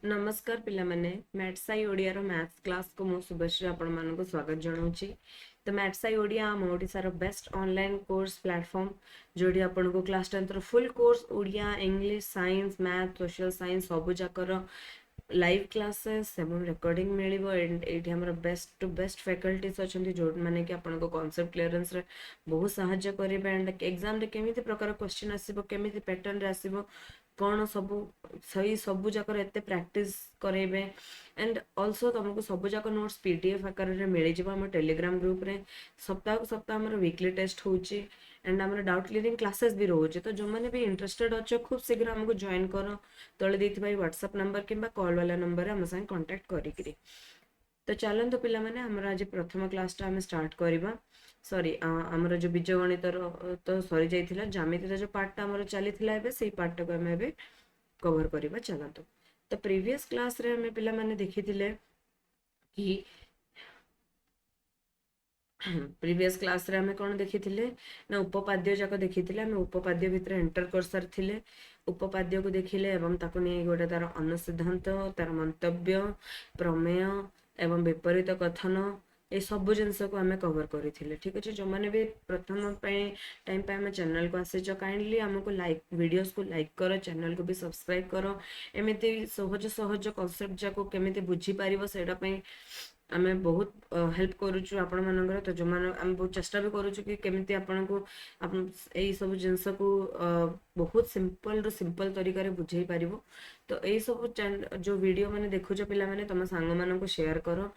नमस्कार पिलामाने मैथ्साई ओडिया रो maths class को मो शुभश्री आपण मानको स्वागत जणाउची। तो मैथ्साई ओडिया हम ओडिसा रो बेस्ट ऑनलाइन कोर्स प्लेटफॉर्म जोडी आपण को क्लास 10 रो full course Odia English science math social science सब जाकर लाइव क्लासेस एवं रिकॉर्डिंग मिलिबो एंड एठी हमर बेस्ट टू बेस्ट फैकल्टीज अछंती जो माने कि आपण को कांसेप्ट क्लियरेंस रे बहुत सहायता करिबे एंड एग्जाम रे केमिति प्रकार क्वेश्चन आसीबो केमिति पैटर्न रे आसीबो कौन सबू सही सबू जाकर एते प्रैक्टिस करेबे एंड ऑल्सो तुमको सबू जाक नोट्स पीडीएफ आकार रे मिल जाबो हम टेलीग्राम ग्रुप रे सप्ताह सप्ताह हमर वीकली टेस्ट होची एंड हमर डाउट क्लियरिंग क्लासेस भी रोचे। तो जो माने भी इंटरेस्टेड अच्छो खूब शीघ्र हमको जॉइन करो तळे देथिबा व्हाट्सएप नंबर किंबा कॉल वाला नंबर हम संग कांटेक्ट करिकरी। तो चलंतु पिला माने हमर आज प्रथम क्लास टा हम स्टार्ट करबा। सॉरी हमर जो बीजगणित तो सरी जाइथिला ज्यामिति जो पार्ट टा हमर चलीथिला एबे सेही पार्ट टा को हम एबे कवर करबा चलंतु। तो प्रीवियस क्लास रे हम पिला माने देखिथिले कि प्रीवियस क्लास रे हमें कौन देखिथिले ना उपपाद्य जाक देखिथिले हम उपपाद्य भितर एंटर कर सारथिले उपपाद्य को देखिले एवं ताको नै गोटे तार अनुसिद्धांत तार मंतव्य प्रमेय एवं विपरीत कथन ए सब जिनस को हमें कवर करिथिले। ठीक अछि जो माने भी प्रथम टाइम पे हम चैनल को आसे जो काइंडली हमको लाइक वीडियोस को लाइक करो चैनल को भी सब्सक्राइब करो एमिति सहज सहज कांसेप्ट जाको केमिति बुझी पारिबो सेडा पई आमे बहुत हेल्प करूछु आपण मानकर। तो जो मान आम बहुत चेष्टा भी करूछु कि केमिति आपण को एई सब जिंस को बहुत सिंपल तरीका रे बुझेई पारिबो। तो एई सब जो वीडियो माने देखुछो पिला माने तम संग मानन को शेयर करो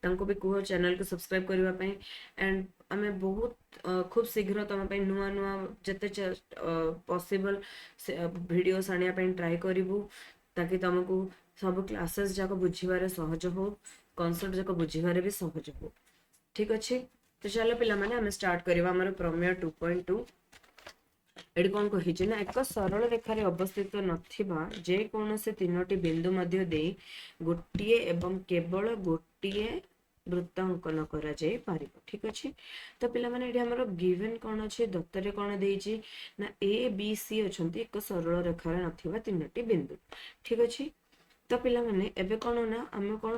तांको भी कहो चैनल को सब्सक्राइब करबा पई एंड आमे बहुत खूब शीघ्र तम पई नुआ नुआ जते पॉसिबल वीडियोस आनिया पई ट्राई करिवु ताकि तुमको सब क्लासेस जाको बुझिबारे सहज हो कॉन्सेप्ट जाको बुझिबारे भी सहज हो। ठीक अच्छे तो चलो पिला माने हमें स्टार्ट करबा हमर प्रमेय 2.2। एडी कोन कहिछि ना एक सरल रेखा रे अवस्थित नथिबा जे कोनोसे तीनोटी बिंदु मध्य दे गोटिए एवं केवल गोटिए वृत्त अंकन करा जाय पारिबो। ठीक अच्छे तो पिला माने एडी हमर गिवन कोन अछि दत्तरे कोन देइछि ना ए बी सी अछंती एक सरल रेखा रे नथिबा तीनोटी बिंदु। ठीक अच्छे तो पिला माने एबे कोन ना हमको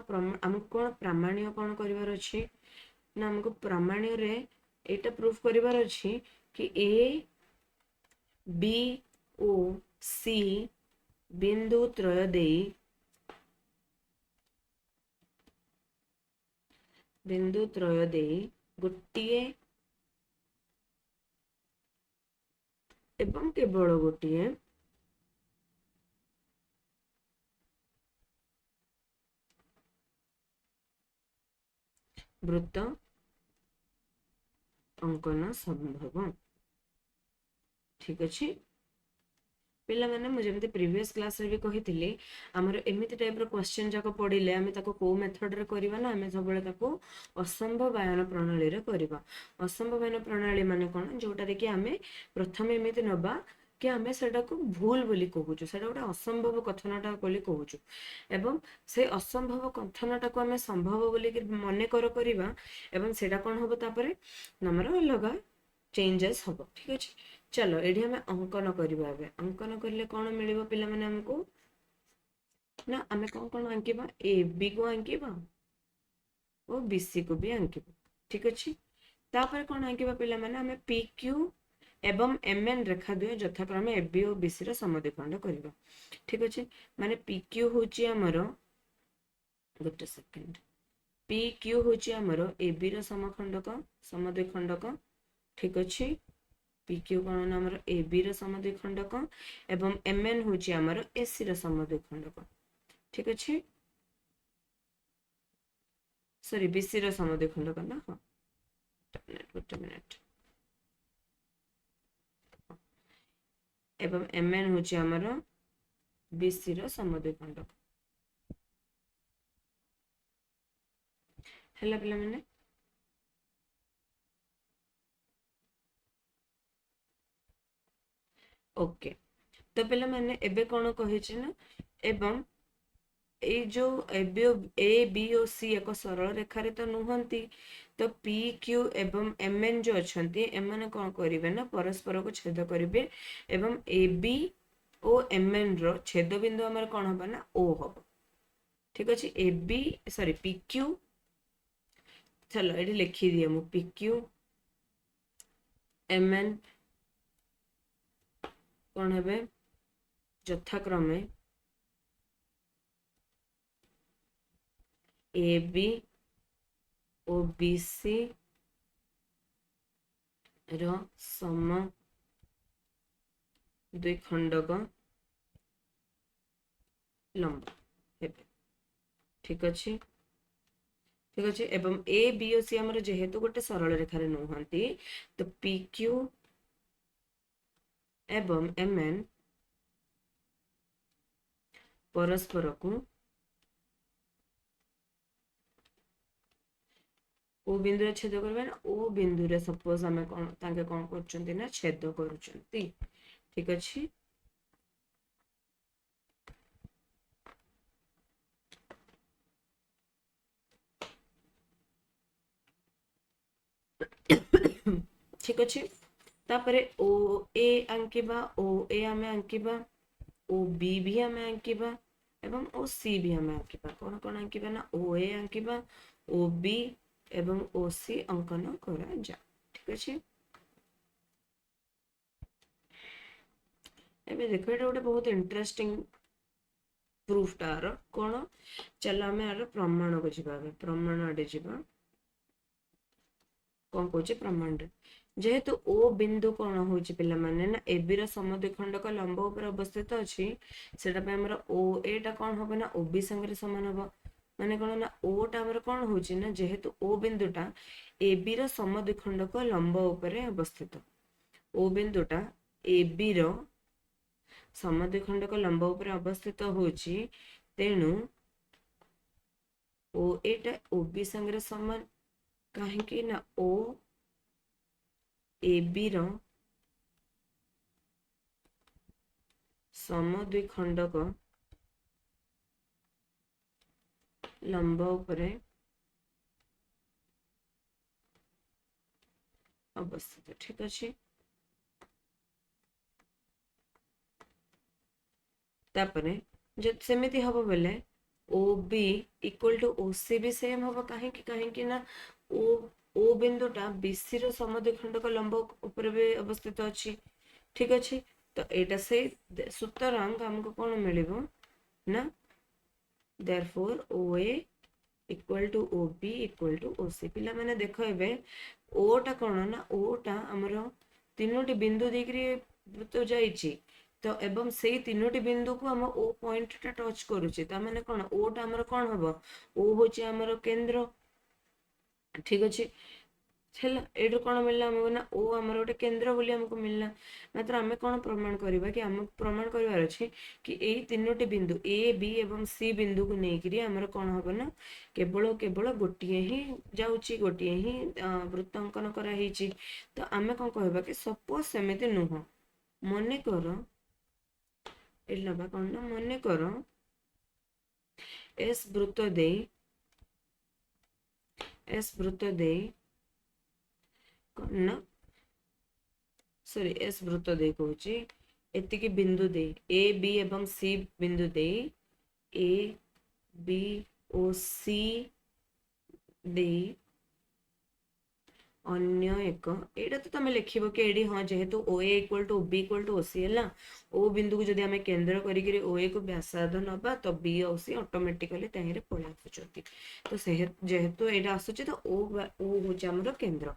कोन प्रामाण्य कोन करिवार अछि ना हमको प्रामाण्य रे एटा प्रूफ करिवार अछि कि ए बी ओ सी बिंदु त्रय देई गोटिए एवं केवल गोटिए वृत्त अंकन संभव। ठीक अच्छे पिला माने मुझे जमते प्रीवियस क्लास रे भी कहिथिले हमर एमिति टाइप रो क्वेश्चन जाको पढिले हमें ताको को मेथड रे करबा ना हमें सबले ताको असंभव बायन प्रणाली रे करबा। असंभव बायन प्रणाली माने कोन जोटा रे कि हमें प्रथम एमिति नबा कि हमें सेटा को भूल बोली कहूछु सेटा गोटे असंभव कथनटा बोली कहूछु एवं से असंभव कथनटा को हमें संभव बोली कि मने करबा एवं सेटा कोन होबो तापरे नमर अलग चेंजेस होबो। ठीक अछि चलो एडी हमें अंकन करबा बे अंकन करले कोन मिलिबो पिला माने हमको ना हमें कोन कोन अंकिबा ए बी को अंकिबा और बी सी को भी अंकिबा। ठीक अछि तापर कोन अंकिबा पिला माने हमें पी क्यू एवं एम एन रेखा द्वय यथाक्रमे ए बी और बी सी रो समद्विखंड करबा। ठीक अछि माने पी क्यू होची हमरो गोटे सेकंड पी क्यू होची हमरो ए बी रो समद्विखंडक। ठीक अछि पी क्यू कोन हमर ए बी रो समद्विखंडक एवं एम एन होची हमर ए सी रो समद्विखंडक। ठीक अछि सॉरी बी सी रो समद्विखंडक ना हां एक मिनट एवं एम एन होची हमर बी सी रो समद्विखंडक। हैला पिला माने ओके तो पिला माने एबे कोन कहिछि ना एवं ए जो ए बी और सी एक सरल रेखा रे तो नुहंती तो पी क्यू एवं एम एन जो अछंती एमाने कोन करिवे ना परस्पर को छेद करिवे एवं A B O M N रो छेद बिंदु हमर कोन होबा ना ओ होबो। ठीक अच्छे A B sorry P Q चलो ये लिखी दिए मु पी क्यू एम एन कौन है यथाक्रमे ए बी ओ बी सी रो सम द्विखंडक लंब हेबे ठीक अच्छे ठीक अच्छे एवं ए बी ओ सी आमर जेहेतु गोटे सरल रेखा नुहति तो पी क्यू एवं एम एन परस्पर को ओ बिंदु छेद करबे ना ओ बिंदु रे सपोज आमे कोन तांके कोन करचंती ना छेद करूचंती ठीक अछि ठीक अछि तापरे ओ ए अंकिबा ओ ए आमे अंकिबा ओ बी भी आमे अंकिबा एवं ओ सी भी आमे अंकिबा कोन कोन अंकिबा ना ओ ए अंकिबा ओ बी एवं ओ सी अंकन करा जा ठीक अछि एबे देखो एटा गोटे बहुत इंटरेस्टिंग प्रूफ टार कोन चलो आमे आर प्रमाण को जिबा प्रमाण आडे जिबा कौन कौचे प्रमाण जेहेतु ओ बिंदु कौन होची पिला माने ना ए बी रो समद्विखंडक लंब ऊपर अवस्थित अछि सेटा पे हमरा ओ ए टा कौन होबे ना ओ बी संगे समान होबो माने कोन ना ओ टा हमर कौन होची ना जेहेतु ओ बिंदु टा ए बी रो समद्विखंडक लंब ऊपर अवस्थित ओ बिंदु टा ए बी रो समद्विखंडक लंब ऊपर अवस्थित होची तेनु ओ एटा ओ बी संगे समान कहीं ना ओ ए बी रो समद्विखंडक लंब उपरे अवस्थित ठीक अच्छे तापरे जब सेमिति हबो बेले O B equal to O C भी सेम हबो कहीं ना ओ ओ बिंदुटा बीसी रो समद्विखंडक लंब ऊपर भी अवस्थित अछि ठीक अछि तो एटा से सूत्रांक हमको कौन मिलिबो ना therefore O A equal to O B equal to O C पिला माने देखो एबे ओ टा कौन ना ओ टा हमरो तीनोटी बिंदु देखरी वृत्त जाईची तो एवं से तीनोटी बिंदु को हम ओ पॉइंट टा टच करूचे ता माने कोन ओ टा हमर कोन हबो ओ होचे हमर केंद्र ठीक अछि छला एडो कोन मिलला हमको ना ओ हमर गोटे केंद्र बोली हमको मिलला मात्र हमें कोन प्रमाण करबा कि हम प्रमाण करबार अछि कि एई तीनोटी बिंदु ए बी एवं सी बिंदु को नेकरी हमर कोन हबो ना केवल केवल गोटिए ही जाउची गोटिए ही वृत्त अंकन करा हिची तो हमें कोन कहबा कि सपोज सेमिति नुह मने करो एला बा कोन ना मने करो एस वृत्त दे ना सॉरी एस वृत्त दे कहूची एति की बिंदु दे ए बी एवं सी बिंदु दे ए बी ओ सी दे अन्य एक एटा तो तमे लिखिबो कि एडी हां जेहेतु O A equal to B equal to O C हैला ओ बिंदु को जदी हमें केंद्र करी करी ओ ए को व्यासार्ध नबा तो बी ओ सी ऑटोमेटिकली ताहिरे पळे आसुचती तो से जेहेतु एडा आसुची तो ओ होची हमर केंद्र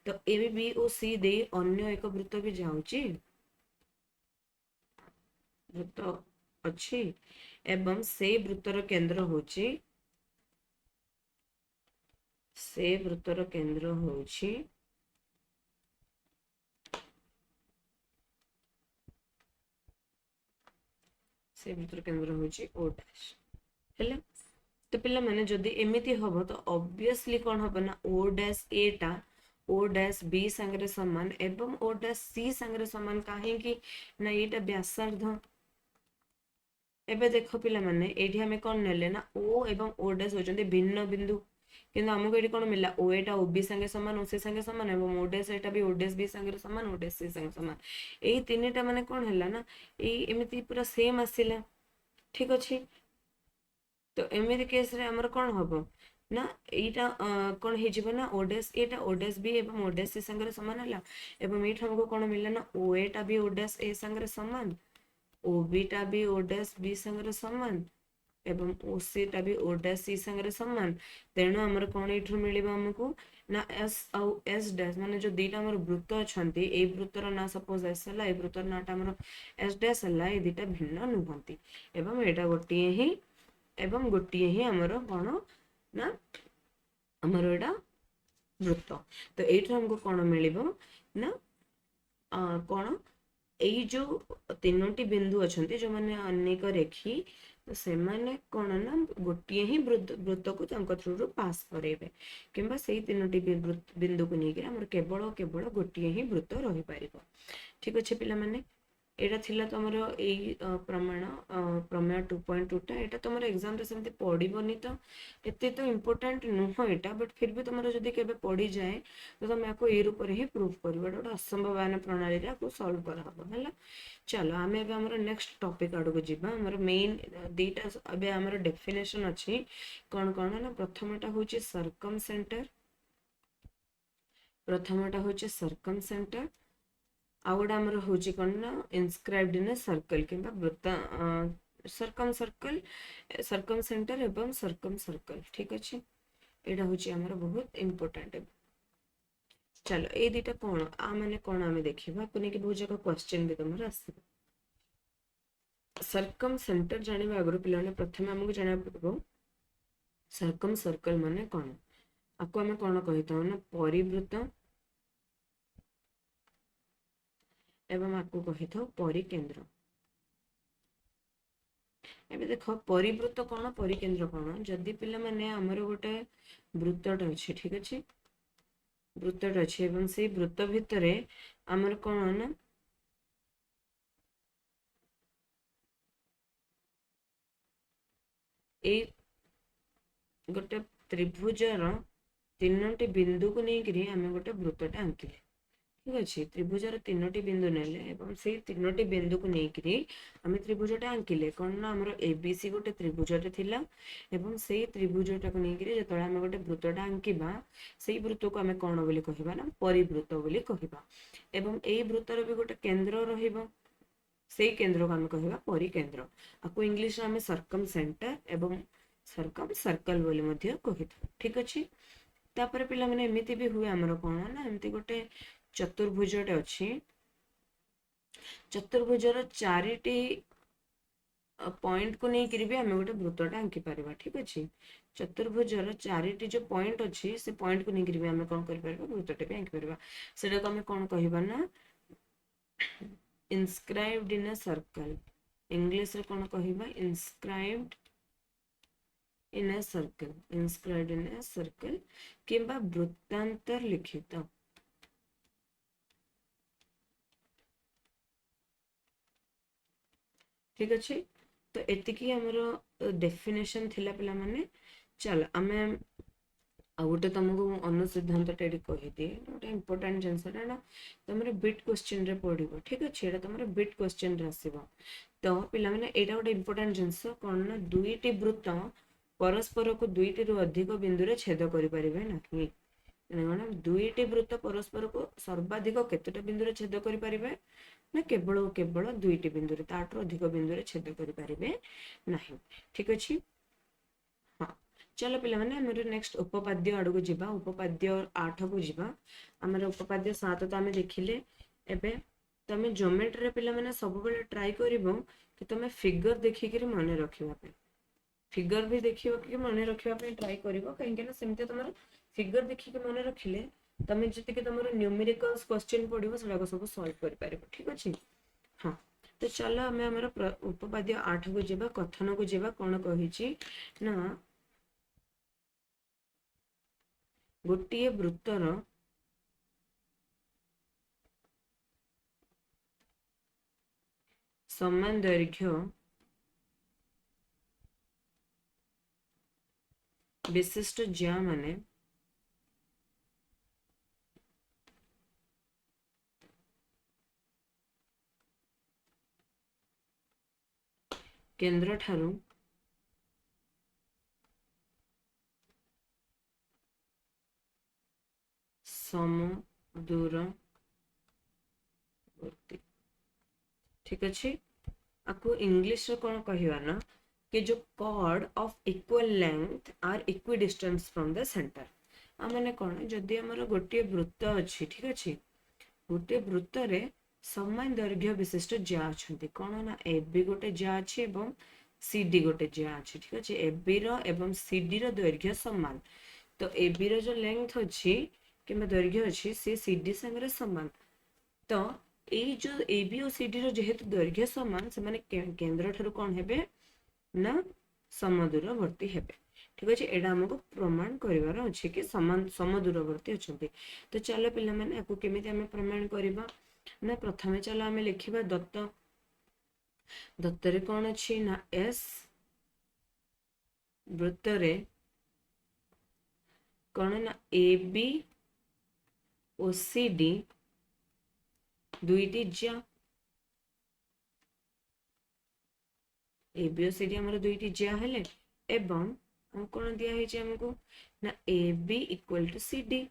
तो ए बी ओ सी दे अन्य एक वृत्त भी जाउची वृत्त अछि एवं से वृत्तर केंद्र होची से वृत्तर केंद्र होची से वृत्तर केंद्र होची ओ डैश हैला तो पिला माने जदी एमिति हबो तो ऑब्वियसली कोन हबो ना ओ डैश ए टा ओ डैश बी संगे समान एवं ओ डैश सी संगे समान काहे कि ना एटा व्यासार्ध एबे देखो पिला माने एठी हमें कोन नेले ना ओ एवं ओ डैश होचंदी भिन्न बिंदु किंतु हमको एठी कोन मिलला ओ एटा ओ बी संगे समान ओ सी संगे समान एवं ओ डैश एटा भी ओ डैश बी संगे समान ओ डैश सी संगे समान एई तीनटा माने कोन हैला ना एई एमिति पूरा सेम आसिला ठीक अछि तो एमती केस रे हमर कोन हबो ना एटा कोन हे जिवो ना ओडेस एटा ओडेस बी एवं ओडेस सी संगे समान हला एवं एठ हमको कोन मिलला ना ओ एटा बी ओडेस ए संगे समान ओ बी टा बी ओडेस बी संगे समान एवं ओ सी टा भी ओ डैश सी संगे समान तेणु हमर कोन एठु मिलिबो हमको ना एस आउ एस डैश माने जो दीटा हमर वृत्त अछंती ए वृत्तर ना सपोज एस हला ए वृत्तर नाटा हमर एस डैश हला ए दीटा भिन्न नुहंती एवं एटा गोटिए ही हमर कोन ना हमर एटा वृत्त तो एठु हमको कोन मिलिबो ना कोन एई जो तीनोटी बिंदु अछंती जो माने अनेक रेखी तो से माने कोन ना गोटिए ही वृत्त को तांको थ्रू रो पास करेबे किंबा सेई तीनोटी बिंदु को नेकी हमर केवल केवल गोटिए ही वृत्त रही पारिबो ठीक अछि पिला माने एटा थिला तमर एई प्रमाण प्रमेय 2.2 टा एटा तमर एग्जाम रे सेमते पढिबोनी तो एते तो इंपोर्टेंट नुह एटा बट फिर भी तमर जदी केबे पढि जाए तो तुम याको ए रूप रे ही प्रूफ करबो एटा असंभवान प्रणाली रे को सॉल्व कर हबो हला चलो आमे अब हमर नेक्स्ट टॉपिक आडो को जिबा हमर मेन दीटा अबे हमर डेफिनेशन अछि कोन कोन ना प्रथमटा होची सर्कम सेंटर प्रथमटा होची सर्कम सेंटर आउड हमर होची कोन ना इनस्क्राइब्ड इन अ सर्कल किंबा वृत्त सर्कम सेंटर एवं सर्कम सर्कल ठीक अछि एटा होची हमर बहुत इंपोर्टेंट चलो ए दीटा कोन आ माने कोन आमे देखिबा कोने कि बहुत जगह क्वेश्चन भी तमर आसी सर्कम सेंटर जानिबा अगर पिलाने प्रथम हमको जानिबा पड़बो सर्कम सर्कल माने कोन आको हमें कोन कहितो ना परिवृत्त एवं आको कहितो परिकेंद्र एबे देखो परिवृत्त कोन परिकेंद्र कोन जदी पिला माने हमर गोटे वृत्तट अछि ठीक अछि वृत्तट अछि एवं से वृत्त भितरे हमर कोन ना ए गोटे त्रिभुजर तीनोटी बिंदु को नेकरी हमें गोटे वृत्तटा आंकिले ठीक अछि त्रिभुजर तीनोटी बिंदु नेले एवं से तीनोटी बिंदु को नेकरी हमें त्रिभुजटा आंकिले कोन ना हमर एबीसी गोटे त्रिभुजटे थिला एवं से त्रिभुजटा को नेकरी जतळे हमें गोटे वृत्तटा आंकिबा सेई वृत्त को हमें कोन बोली कहिबा ना परिवृत्त बोली कहिबा एवं एई वृत्तर भी गोटे केंद्र रहिबो सेई केंद्र को हमें कहिबा परिकेंद्र आको इंग्लिश रे हमें सर्कम सेंटर एवं सर्कम सर्कल बोली मध्य कहिथु ठीक अछि तापर पिला माने एमिति भी हुए हमर कोन ना एमिति गोटे चतुर्भुजटे अछि चतुर्भुजर चारिटी पॉइंट को नहीं करी भी हमें गोटे वृत्तटा आंकी परिबा ठीक अछि चतुर्भुजर चारिटी जो पॉइंट अछि से पॉइंट को नहीं करी भी हमें कोन करि परिबा वृत्तटे भी आंकी परिबा सेटा को हमें कोन कहिबा ना inscribed in a circle English रे कोन कहिबा inscribed in a circle inscribed in a circle किंबा वृत्तांतर लिखित ठीक अछि तो एतिकी हमरो डेफिनेशन थिला पिला माने चल आमे आ गोटे तुमको अनुसिद्धांत टेडी कहि दिए गोटे इंपोर्टेंट जिनसटा ना तुमरे बिट क्वेश्चन रे पडिबो ठीक अछि एटा तुमरे बिट क्वेश्चन रे आसीबो तो पिला माने एटा गोटे इंपोर्टेंट जिनस कोन ना दुईटी वृत्त परस्पर को दुईटी रु अधिक बिंदु रे छेद करि परिबे नाही ना दुईटी वृत्त परस्पर को सर्वाधिक केतेटा बिंदु रे छेद करि परिबे ना केवल केवल दुईटी बिंदु रे ताठरो अधिक बिंदु रे छेद करि परिबे नाही ठीक अछि हाँ चलो पिला माने हमर नेक्स्ट उपपाद्य आडू को जिबा उपपाद्य 8 को जिबा हमर उपपाद्य 7 तो हमें देखिले एबे तमे ज्योमेट्री रे पिला माने सब बेले ट्राई करिवो कि तमे फिगर देखि के माने रखिबा पे फिगर भी देखियो कि माने रखिबा पे ट्राई करिवो काहे के ना सेमते तमर फिगर देखि के माने रखिले तमे जति के तमर न्यूमेरिकल्स क्वेश्चन पडिवो सेला सब सॉल्व कर पारिबो ठीक अछि हाँ तो चलो हमें हमर उपपाद्य 8 को जिबा कथन को जिबा कोन कहिछि ना गोटिए वृत्तर समान दैर्घ्य विशिष्ट ज्या माने केंद्र ठारू समदूरवर्ती। ठीक अच्छे। आपको इंग्लिश रे कौन कहवा ना कि जो chord of equal length are equidistance from the centre. आ माने कौन जदि हमर गोटे वृत्त अच्छी, ठीक अच्छे, गोटे वृत्त रे समान दैर्घ्य विशिष्ट ज्या अछंती। कौन ना एबी गोटे ज्या अच्छी एवं सीडी गोटे ज्या अच्छी। ठीक अच्छे, एबी रो एवं सीडी रो दैर्घ्य समान। तो एबी रो जो लेंथ अच्छी कि दैर्घ्य अच्छी से सीडी संगे समान। तो ये जो एबी और सीडी रो जेहेतु दैर्घ्य समान से माने केंद्र ठारू कौन हेबे ना समदूरवर्ती हेबे। ठीक अच्छे, एडा हमको प्रमाण करिवार अछि कि समान समदूरवर्ती अछंती। तो चलो पिला माने आकु केमिति हमें प्रमाण करिबा ना प्रथमे चलो हमें लिखिबा दत्त। दत्त रे कौन अछि ना एस वृत्त रे कौन ना एबी और सीडी दुईटी ज्या। एबी और सीडी हमर दुईटी ज्या हेले एवं हम कौन दिया है हमको ना A B equal to C D.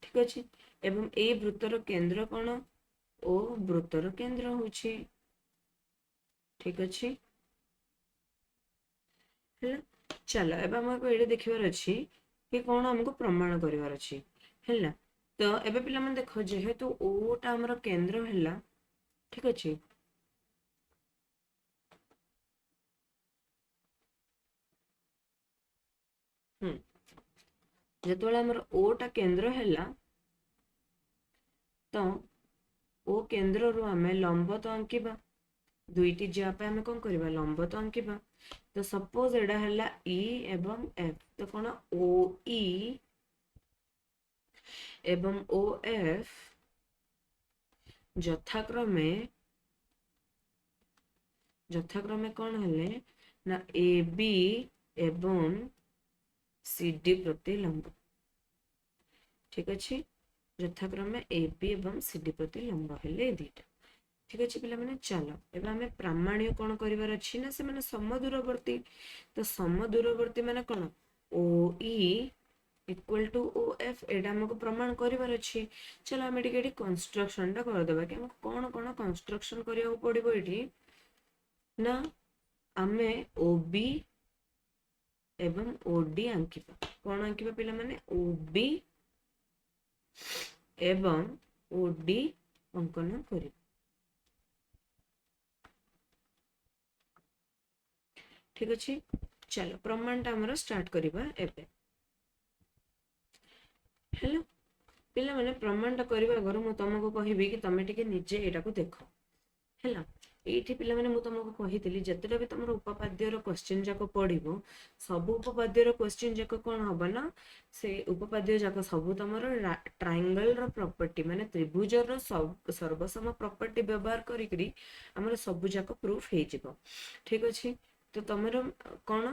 ठीक अच्छे, एवं ए वृत्तर केंद्र कौन ओ वृत्तर केंद्र होछि। ठीक अच्छे, चलो एबे हमको एडे देखिबार अछि कि कौन हमको प्रमाण करिवार अछि हैला। तो एबे पिला मन देखो जेहेतु ओ टा हमर केंद्र हैला। ठीक अच्छे, जेतोला हमर ओ टा केंद्र हैला तो ओ केंद्र रो हमें लंब तो अंकिबा। दुईटी ज्या पे हमें कौन करबा लंब तो अंकिबा। तो सपोज एडा हैला ई एवं एफ। तो कौन ओ ई एवं ओ एफ यथाक्रमे कौन हेले ना ए बी एवं सी डी प्रति लंब। ठीक अच्छे, यथाक्रमे ए बी एवं सी डी प्रति लंब हेले दीटा। ठीक अच्छे पिला माने चलो एबे हमें प्रामाण्य कौन करिवार अछि ना से माने समदूरवर्ती। तो समदूरवर्ती माने कौन O E equal to O F एडा हमको प्रमाण करिवार अछि। चलो हम एटी कंस्ट्रक्शन टा कर देबा कि हमको कौन कौन कंस्ट्रक्शन करिया पड़िबो एटी ना आमे ओ बी एवं ओ डी आंकिबा। कौन आंकिबा पिला माने ओ बी एवं ओ डी अंकन करिबा। ठीक अच्छे, चलो प्रमाण टा हमर स्टार्ट करिबा एबे। हेलो पिला माने प्रमाण टा करिबा अगर मु तुमको कहिबी कि तमे टिके निजे एटा को देखो हैला। एठी पिला माने मु तुमको कहितली जतटा भी तमरो उपपाद्य रो क्वेश्चन जाको पढिबो सब उपपाद्य रो क्वेश्चन जाको कोन हबो ना से उपपाद्य जाको सब तमरो ट्रायंगल रो प्रॉपर्टी माने त्रिभुज रो सर्वसम प्रॉपर्टी व्यवहार करी करी हमर सब जाको प्रूफ हे जिवो। ठीक अछि, तो तमरो कोन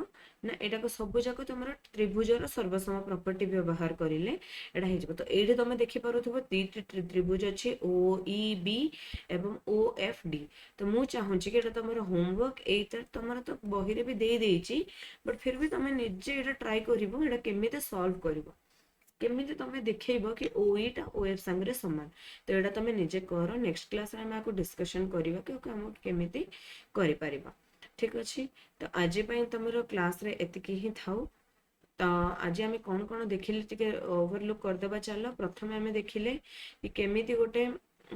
ना एटा को सब जाको तमरो त्रिभुज रो सर्वसम प्रॉपर्टी व्यवहार करिले एटा हे जिवो। तो एठी तमे देखि पारुथबो तीन त्रिभुज अछि ओ ई बी एवं ओ एफ डी। तो मु चाहूँ कि एटा तमरो होमवर्क एटा तमरो तो बही रे भी दे देछि बट फिर भी तमे निजे एटा ट्राई करिवो एटा केमिते सॉल्व करिवो केमिते तमे देखैबो कि ओ ई टा ओ एफ संगे समान। तो एटा तमे निजे करो नेक्स्ट क्लास रे हम आको डिस्कशन करिवो कि हम केमिते करि परिबा। ठीक अछि, तो आज पई तमरो क्लास रे एतिकी ही थाउ। तो आज आम कौन कौन देखिले टिके ओवरलुक करदेबा। चलो प्रथमे आम देखिले कि केमिति गोटे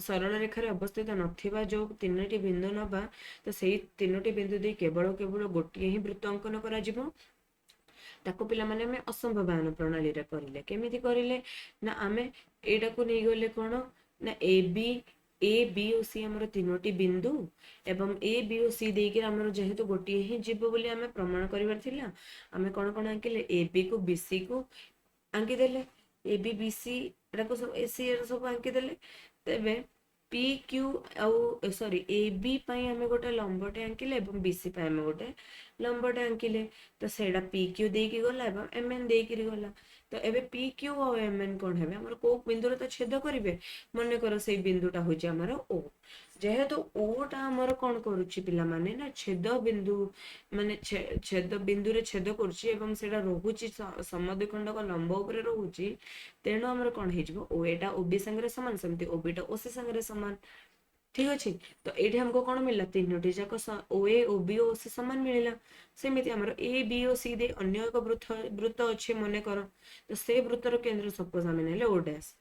सरल रेखा रे अवस्थित नथिबा जो तीनोटी बिंदु नबा तो सेही तीनोटी बिंदु दे केवल केवल गोटे ही वृत्त अंकन करा जिवो। ताको पिला माने हमें असंभवायन प्रणाली रे करिले केमिति करिले ना आमे एटा को नै गले कोन ना ए बी और सी हमर तीनोटी बिंदु एवं ए बी और सी देके हमर जेहेतु गोटे ही जीव बोली हमें प्रमाण करिवार थिला। हमें कोन कोन आंकिले ए बी को बी सी को आंकी देले ए बी बी सी एटा को सब ए सी सब आंकी देले। तेबे पी क्यू आउ सॉरी ए बी पई हमें गोटे लंबटे आंकिले एवं बी सी पई हमें गोटे लंबटे आंकिले। तो सेडा पी क्यू देकी गला एवं एम एन देकी गला। तो एबे पी क्यू और एम एन कौन है हमर को बिंदु रे तो छेद करिवे मन कर से बिंदुटा होची हमर ओ जेहेतु ओटा हमर कौन करूची पिला माने ना छेद बिंदु माने छेद बिंदु रे छेद करूची एवं सेटा रहुची समद्विखंड का लंब ऊपर रहुची तेणु हमर कौन हे जिवो ओ एटा ओबी संगे समान सेमती ओबी टा ओसी संगे समान ठीक अच्छे तो ये हमको कौन मिलला तीनोटी जाक ओ ए ओ बी ओ सी समान मिलला सेमिति हमर ए बी ओ सी दे अन्य एक वृत्त वृत्त अच्छे मने कर तो से वृत्तर केंद्र सपोज आम ना ओ डैश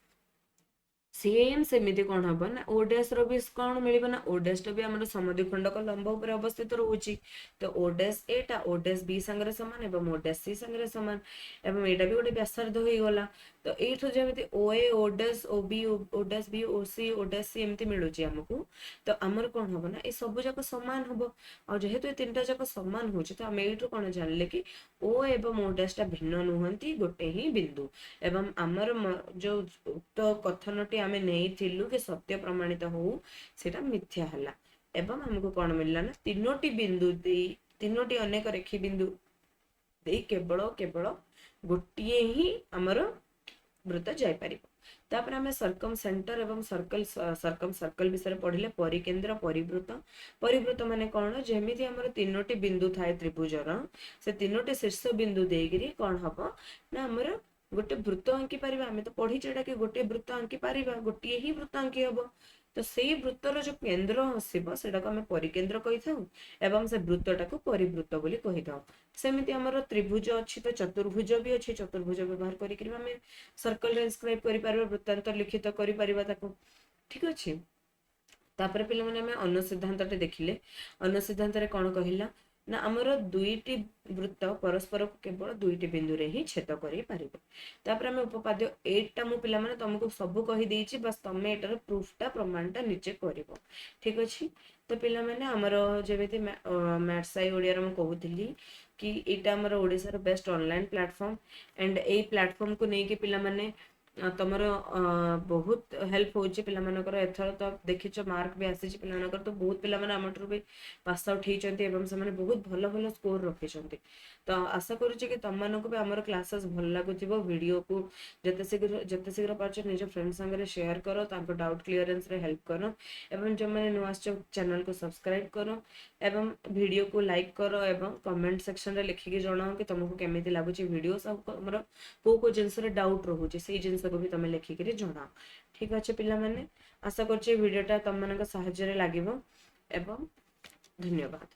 सेम सेमिति कौन हम ना ओ डैश रो भी कौन मिलबो ना ओ डैश भी हमर समद्विखंड का लंब ऊपर अवस्थित रहउची तो ओ डैश एटा ओ डैश बी संगे समान एवं ओ डैश सी संगे समान एवं एटा भी गोटे व्यासार्ध होई गला तो एठो जेमिति O A O dash O B O dash B O dash C एमती मिलुची हमकु तो हमर कौन हबो ना ए सब जाक समान हबो और जेहेतु ए तीनटा जाक समान होची तो हम एठो कौन जानले कि ओ एवं ओ डैश टा भिन्न नुहंती गोटे ही बिंदु एवं हमर जो उक्त कथनटी आमे नेइथिलु कि सत्य प्रमाणित हो सेटा मिथ्या हला एवं हमको कौन मिलला ना तीनोटी बिंदु दे तीनोटी अनेक रेखी बिंदु दे केवल केवल गोटिए ही हमर वृत्त जाय परिबो तापर हमें सर्कम सेंटर एवं सर्कम सर्कल विषय पढ़िले परिकेंद्र परिवृत्त परिवृत्त माने कौन जेमिति हमर तीनोटी बिंदु थाए त्रिभुजर से तीनोटी शीर्ष बिंदु देगिरी कौन हबो ना हमर गोटे वृत्त आंकी पारिबा हमें तो पढ़ी जेटा कि गोटे वृत्त आंकी पारिबा गोटिए ही वृत्त आंकी हबो तो सेई वृत्तर जो केंद्र हसिबो सेटा को हमें परिकेंद्र कहि थाउ एवं से वृत्तटा को परिवृत्त बोली कहि थाउ सेमिति हमर त्रिभुज अछि तो चतुर्भुज भी अछि चतुर्भुज व्यवहार करि कि हमें सर्कल रे डिस्क्राइब करि पारबा वृत्तांत लिखित करि पारबा ताको ठीक अछि तापर पिला माने हमें अनु सिद्धांतटे देखिले अनु सिद्धांत रे कोन कहिला ना हमर दुईटी वृत्त परस्पर को केवल दुईटी बिंदु रे ही छेद करि पारिबे तापर हमें उपपाद्य 8 टा मु पिला माने तुमको सब कहि देछि बस तमे एटर प्रूफटा प्रमाणटा नीचे करिवो ठीक अछि तो पिला माने हमर जेबेति मैथ्स ओडिया रे म कहउथिली कि एटा हमर ओडिसा रो बेस्ट ऑनलाइन प्लेटफॉर्म एंड ए प्लेटफॉर्म को नै कि पिला माने तमर बहुत हेल्प होची पिला मानकर एथर तो देखिछ मार्क भी आसी पिला मानकर तो बहुत पिला माने हमटर भी पास आउट हेई चंती एवं से माने बहुत भलो भलो स्कोर रखि चंती तो आशा करूची कि तम मानको भी हमर क्लासेस भल लागुथिबो वीडियो को जते शीघ्र पाछ निज फ्रेंड संगे शेयर करो ताको डाउट क्लियरेंस रे हेल्प करो एवं जो माने नुआस चैनल को सब्सक्राइब करो एवं वीडियो को लाइक करो एवं कमेंट सेक्शन रे लिखि जणाओ कि तुमको केमिति लागुची वीडियो सब हमर को जिंस रे डाउट रहउची से जिंस को भी तमे लिखि करी जणाओ ठीक अछि पिला माने आशा करछि वीडियोटा तम मानक सहाय्य रे लागिवो एवं धन्यवाद।